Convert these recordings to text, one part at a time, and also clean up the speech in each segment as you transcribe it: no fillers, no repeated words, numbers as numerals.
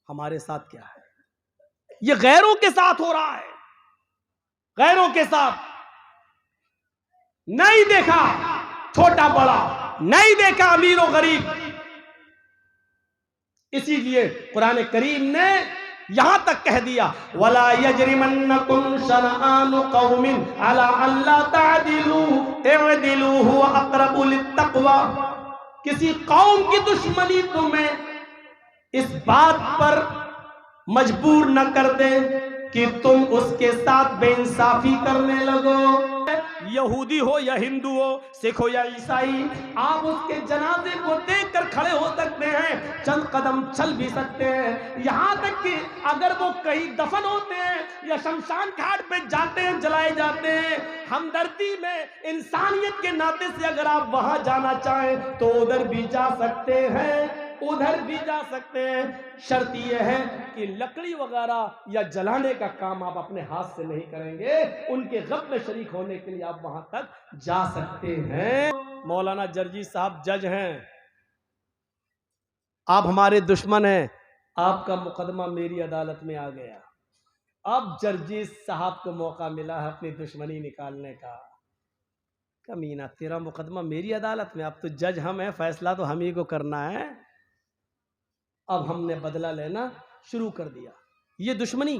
हमारे साथ क्या है? ये गैरों के साथ हो रहा है, गैरों के साथ। नहीं देखा छोटा बड़ा, नहीं देखा अमीर और गरीब। इसीलिए कुरान करीम ने यहां तक कह दिया, वला यजरिमन्नकुम शनआनु कौमिन अला अल्ला तादिलू इअदिलू हुवा अक़रबु लित्तक़वा। किसी कौम की दुश्मनी तुम्हें इस बात पर मजबूर न कर दे कि तुम उसके साथ बेइंसाफी करने लगो। यहूदी हो या हिंदू हो, सिख हो या ईसाई, आप उसके जनाजे को देखकर खड़े हो सकते हैं, चंद कदम चल भी सकते हैं। यहां तक कि अगर वो कहीं दफन होते हैं या शमशान घाट पे जाते हैं, जलाए जाते हैं, हमदर्दी में इंसानियत के नाते से अगर आप वहां जाना चाहें तो उधर भी जा सकते हैं, उधर भी जा सकते हैं। शर्त यह है कि लकड़ी वगैरह या जलाने का काम आप अपने हाथ से नहीं करेंगे, उनके गम में शरीक होने के लिए आप वहां तक जा सकते हैं। मौलाना जर्जी साहब जज हैं, आप हमारे दुश्मन हैं, आपका मुकदमा मेरी अदालत में आ गया। अब जर्जी साहब को मौका मिला है अपनी दुश्मनी निकालने का। कमीना, तेरा मुकदमा मेरी अदालत में, अब तो जज हम हैं, फैसला तो हम ही को करना है। अब हमने बदला लेना शुरू कर दिया। ये दुश्मनी,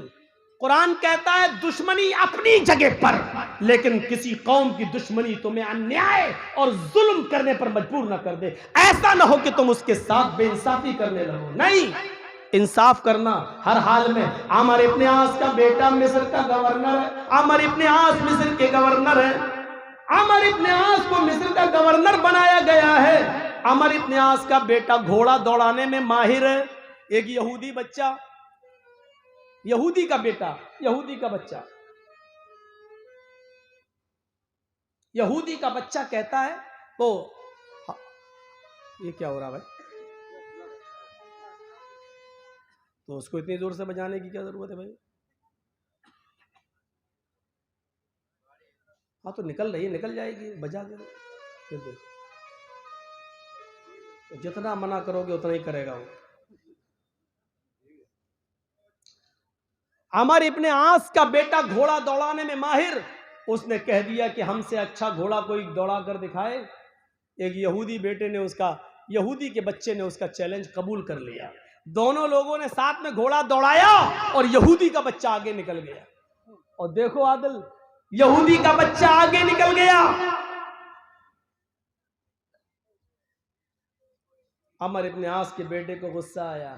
कुरान कहता है दुश्मनी अपनी जगह पर, लेकिन किसी कौम की दुश्मनी तुम्हें अन्याय और जुल्म करने पर मजबूर ना कर दे। ऐसा ना हो कि तुम उसके साथ बेइंसाफी करने लगो। नहीं, इंसाफ करना हर हाल में। अमर इब्न आस का बेटा मिस्र का गवर्नर है, अमर इब्न आस मिस्र के गवर्नर है। अमर इब्न आस को मिस्र का गवर्नर बनाया गया है। अमर इब्न आस का बेटा घोड़ा दौड़ाने में माहिर है। एक यहूदी बच्चा, यहूदी का बेटा, यहूदी का बच्चा, यहूदी का बच्चा कहता है तो ये क्या हो रहा भाई? तो उसको इतनी जोर से बजाने की क्या जरूरत है भाई? हाँ तो निकल रही है, निकल जाएगी, बजा के। जितना मना करोगे उतना ही करेगा वो। अमर इब्न आस का बेटा घोड़ा दौड़ाने में माहिर, उसने कह दिया कि हमसे अच्छा घोड़ा कोई दौड़ा कर दिखाए। एक यहूदी बेटे ने उसका, यहूदी के बच्चे ने उसका चैलेंज कबूल कर लिया। दोनों लोगों ने साथ में घोड़ा दौड़ाया और यहूदी का बच्चा आगे निकल गया। और देखो आदिल, यहूदी का बच्चा आगे निकल गया। अमर इब्न आस के बेटे को गुस्सा आया,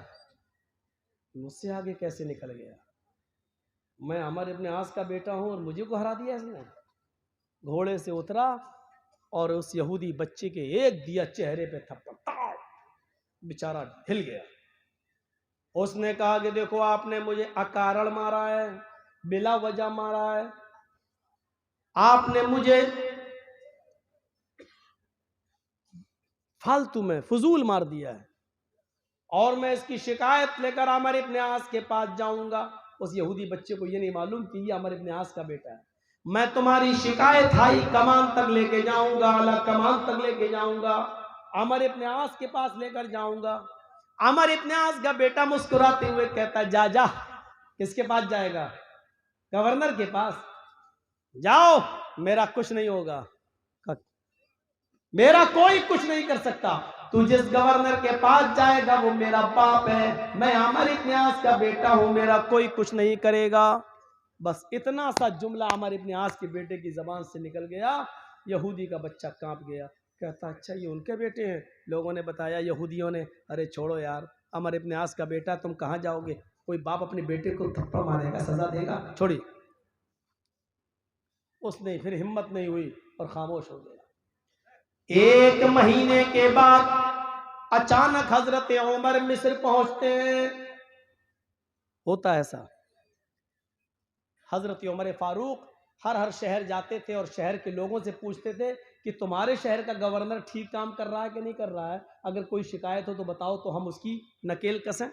मुझसे आगे कैसे निकल गया? मैं अमर इब्न आस का बेटा हूं और मुझे को हरा दिया इसने। घोड़े से उतरा और उस यहूदी बच्चे के एक दिया चेहरे पे थप्पड़, बेचारा हिल गया। उसने कहा कि देखो आपने मुझे अकारण मारा है, बिला वजह मारा है, आपने मुझे फालतू में फजूल मार दिया है और मैं इसकी शिकायत लेकर अमर इब्न आस के पास जाऊंगा। उस यहूदी बच्चे को ये नहीं मालूम कि ये अमर इब्न आस का बेटा है। मैं तुम्हारी शिकायत हाई कमान तक लेके जाऊंगा, आला कमान तक लेके जाऊंगा, अमर इब्न आस के पास लेकर जाऊंगा। अमर इब्न आस का बेटा मुस्कुराते हुए कहता, जा जा। किसके पास जाएगा? गवर्नर के पास। जाओ, मेरा कुछ नहीं होगा, मेरा कोई कुछ नहीं कर सकता। तू जिस गवर्नर के पास जाएगा वो मेरा बाप है, मैं अमर इब्न आस का बेटा हूं, मेरा कोई कुछ नहीं करेगा। बस इतना सा जुमला अमर इब्न आस के बेटे की जबान से निकल गया। यहूदी का बच्चा कांप गया, कहता अच्छा ये उनके बेटे हैं। लोगों ने बताया, यहूदियों ने, अरे छोड़ो यार, अमर इब्न आस का बेटा, तुम कहां जाओगे? कोई बाप अपने बेटे को थप्पड़ मारेगा, सजा देगा, छोड़िए। उसने फिर हिम्मत नहीं हुई और खामोश हो गया। एक महीने के बाद अचानक हजरत उमर मिस्र पहुंचते हैं। होता ऐसा, हजरत उमर फारूक हर शहर जाते थे और शहर के लोगों से पूछते थे कि तुम्हारे शहर का गवर्नर ठीक काम कर रहा है कि नहीं कर रहा है, अगर कोई शिकायत हो तो बताओ तो हम उसकी नकेल कसें।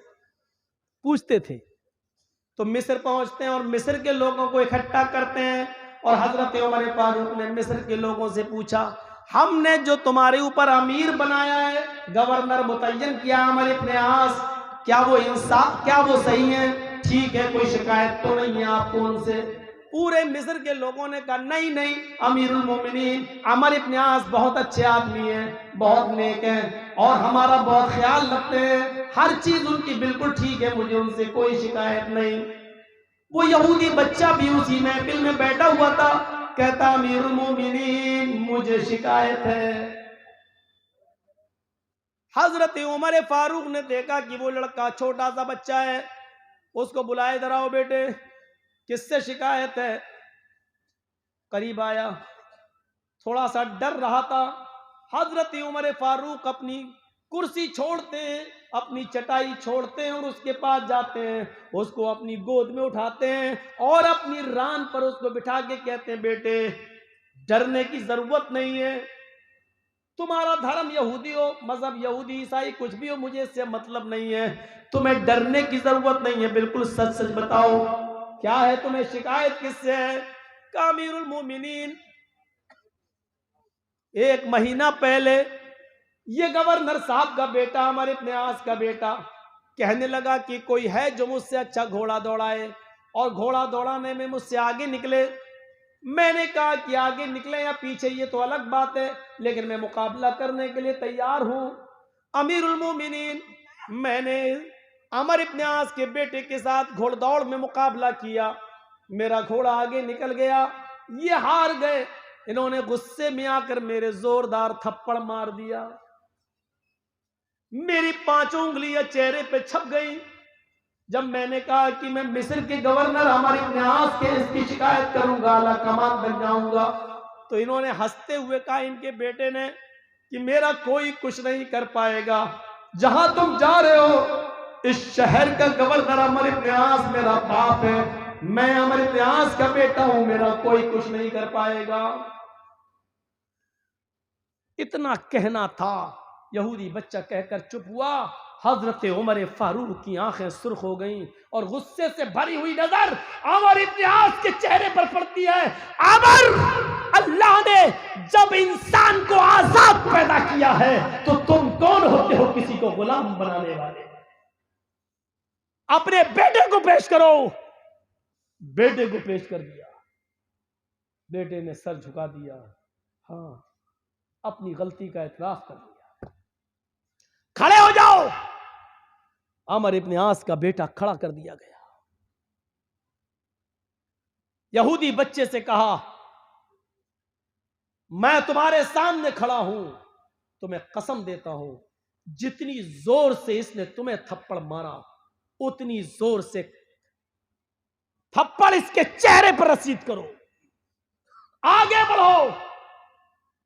पूछते थे। तो मिस्र पहुंचते हैं और मिस्र के लोगों को इकट्ठा करते हैं और हजरत उमर फारूक ने मिस्र के लोगों से पूछा, हमने जो तुम्हारे ऊपर अमीर बनाया है, गवर्नर मुतय्यन किया अमर इब्न आस, क्या वो इंसान, क्या वो सही है? ठीक है, कोई शिकायत तो नहीं है आपको उनसे? पूरे मिस्र के लोगों ने कहा नहीं नहीं अमीरुल मोमिनीन, अमर इब्न आस बहुत अच्छे आदमी हैं, बहुत नेक हैं और हमारा बहुत ख्याल रखते हैं, हर चीज उनकी बिल्कुल ठीक है, मुझे उनसे कोई शिकायत नहीं। वो यहूदी बच्चा भी उसी महफिल में बैठा हुआ था, कहता अमीरुल मोमिनीन मुझे शिकायत है। हजरत उमर फारूक ने देखा कि वो लड़का छोटा सा बच्चा है, उसको बुलाए, इधर आओ बेटे, किससे शिकायत है? करीब आया, थोड़ा सा डर रहा था। हजरत उमर फारूक अपनी कुर्सी छोड़ते हैं, अपनी चटाई छोड़ते हैं और उसके पास जाते हैं, उसको अपनी गोद में उठाते हैं और अपनी रान पर उसको बिठा के कहते हैं बेटे डरने की जरूरत नहीं है, तुम्हारा धर्म यहूदी हो, मजहब यहूदी ईसाई कुछ भी हो, मुझे इससे मतलब नहीं है, तुम्हें डरने की जरूरत नहीं है, बिल्कुल सच सच बताओ क्या है, तुम्हें शिकायत किससे है? अमीरुल मोमिनीन, एक महीना पहले ये गवर्नर साहब का बेटा, हमारे इब्न आस का बेटा, कहने लगा कि कोई है जो मुझसे अच्छा घोड़ा दौड़ाए और घोड़ा दौड़ाने में मुझसे आगे निकले। मैंने कहा कि आगे निकले या पीछे ये तो अलग बात है, लेकिन मैं मुकाबला करने के लिए तैयार हूं। अमीरुल मोमिनीन, मैंने अमर इब्न आस के बेटे के साथ घोड़दौड़ में मुकाबला किया, मेरा घोड़ा आगे निकल गया, ये हार गए, इन्होंने गुस्से में आकर मेरे जोरदार थप्पड़ मार दिया, मेरी 5 उंगलियां चेहरे पे छप गई। जब मैंने कहा कि मैं मिस्र के गवर्नर हमारे इब्न आस के इसकी शिकायत करूंगा, आला कमान बन जाऊंगा, तो इन्होंने हंसते हुए कहा, इनके बेटे ने, कि मेरा कोई कुछ नहीं कर पाएगा, जहां तुम जा रहे हो इस शहर का गवर्नर अमर इब्न आस मेरा बाप है, मैं अमर इब्न आस का बेटा हूं, मेरा कोई कुछ नहीं कर पाएगा। इतना कहना था, यहूदी बच्चा कहकर चुप हुआ। हजरत उमर फारूक की आंखें सुर्ख हो गईं और गुस्से से भरी हुई नजर अमर इब्न आस के चेहरे पर पड़ती है। अमर, अल्लाह ने जब इंसान को आजाद पैदा किया है तो तुम कौन होते हो किसी को गुलाम बनाने वाले? अपने बेटे को पेश करो। बेटे को पेश कर दिया, बेटे ने सर झुका दिया, हाँ अपनी गलती का इतराफ कर दिया। खड़े हो जाओ। अमर इब्न आस का बेटा खड़ा कर दिया गया। यहूदी बच्चे से कहा, मैं तुम्हारे सामने खड़ा हूं, तुम्हें कसम देता हूं जितनी जोर से इसने तुम्हें थप्पड़ मारा उतनी जोर से थप्पड़ इसके चेहरे पर रसीद करो। आगे बढ़ो।